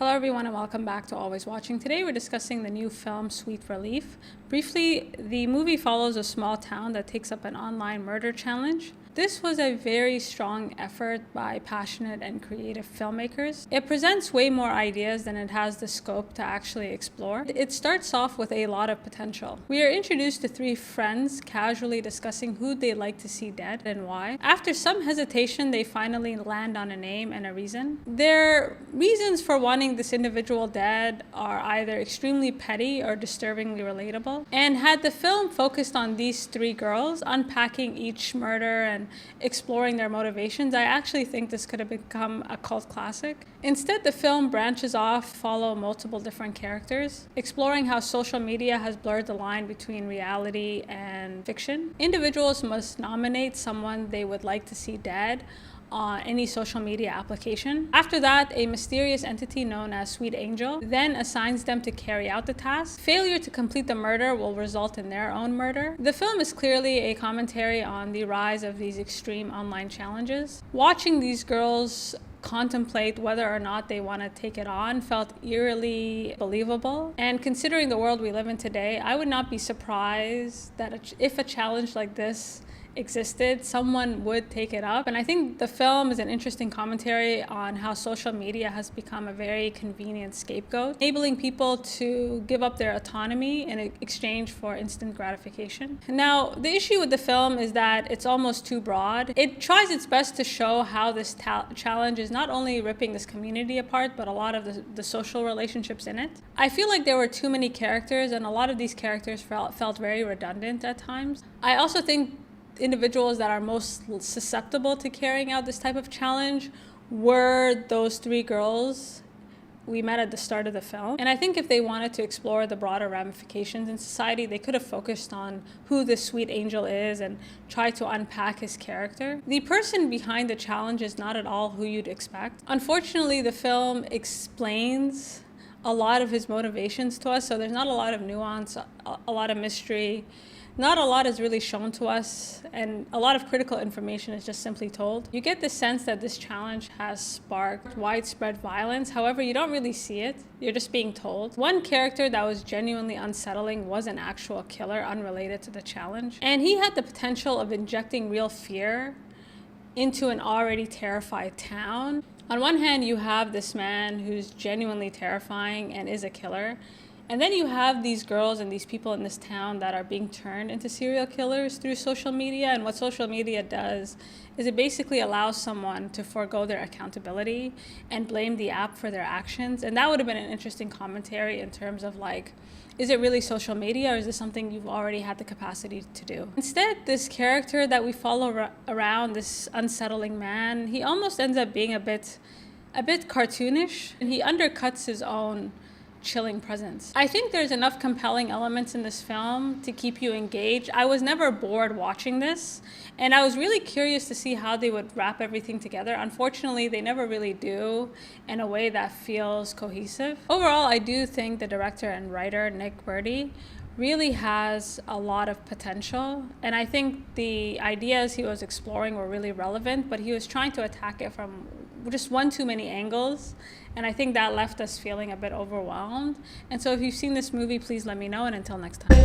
Hello everyone and welcome back to Always Watching. Today we're discussing the new film Sweet Relief. Briefly, the movie follows a small town that takes up an online murder challenge. This was a very strong effort by passionate and creative filmmakers. It presents way more ideas than it has the scope to actually explore. It starts off with a lot of potential. We are introduced to three friends casually discussing who they'd like to see dead and why. After some hesitation, they finally land on a name and a reason. Their reasons for wanting this individual dead are either extremely petty or disturbingly relatable. And had the film focused on these three girls, unpacking each murder and exploring their motivations, I actually think this could have become a cult classic. Instead, the film branches off, follow multiple different characters, exploring how social media has blurred the line between reality and fiction. Individuals must nominate someone they would like to see dead on any social media application. After that, a mysterious entity known as Sweet Angel then assigns them to carry out the task. Failure to complete the murder will result in their own murder. The film is clearly a commentary on the rise of these extreme online challenges. Watching these girls contemplate whether or not they want to take it on felt eerily believable. And considering the world we live in today, I would not be surprised that if a challenge like this existed, someone would take it up. And I think the film is an interesting commentary on how social media has become a very convenient scapegoat, enabling people to give up their autonomy in exchange for instant gratification. Now, the issue with the film is that it's almost too broad. It tries its best to show how this challenge is not only ripping this community apart, but a lot of the social relationships in it. I feel like there were too many characters, and a lot of these characters felt very redundant at times. I also think individuals that are most susceptible to carrying out this type of challenge were those three girls we met at the start of the film. And I think if they wanted to explore the broader ramifications in society, they could have focused on who this Sweet Angel is and tried to unpack his character. The person behind the challenge is not at all who you'd expect. Unfortunately, the film explains a lot of his motivations to us, so there's not a lot of nuance, a lot of mystery. Not a lot is really shown to us, and a lot of critical information is just simply told. You get the sense that this challenge has sparked widespread violence. However, you don't really see it. You're just being told. One character that was genuinely unsettling was an actual killer unrelated to the challenge. And he had the potential of injecting real fear into an already terrified town. On one hand, you have this man who's genuinely terrifying and is a killer. And then you have these girls and these people in this town that are being turned into serial killers through social media. And what social media does is it basically allows someone to forego their accountability and blame the app for their actions. And that would have been an interesting commentary in terms of like, is it really social media or is this something you've already had the capacity to do? Instead, this character that we follow around, this unsettling man, he almost ends up being a bit cartoonish, and he undercuts his own chilling presence. I think there's enough compelling elements in this film to keep you engaged. I was never bored watching this, and I was really curious to see how they would wrap everything together. Unfortunately, they never really do in a way that feels cohesive. Overall, I do think the director and writer, Nick Berti, really has a lot of potential, and I think the ideas he was exploring were really relevant, but he was trying to attack it from just one too many angles, and I think that left us feeling a bit overwhelmed. And so if you've seen this movie, please let me know, and until next time.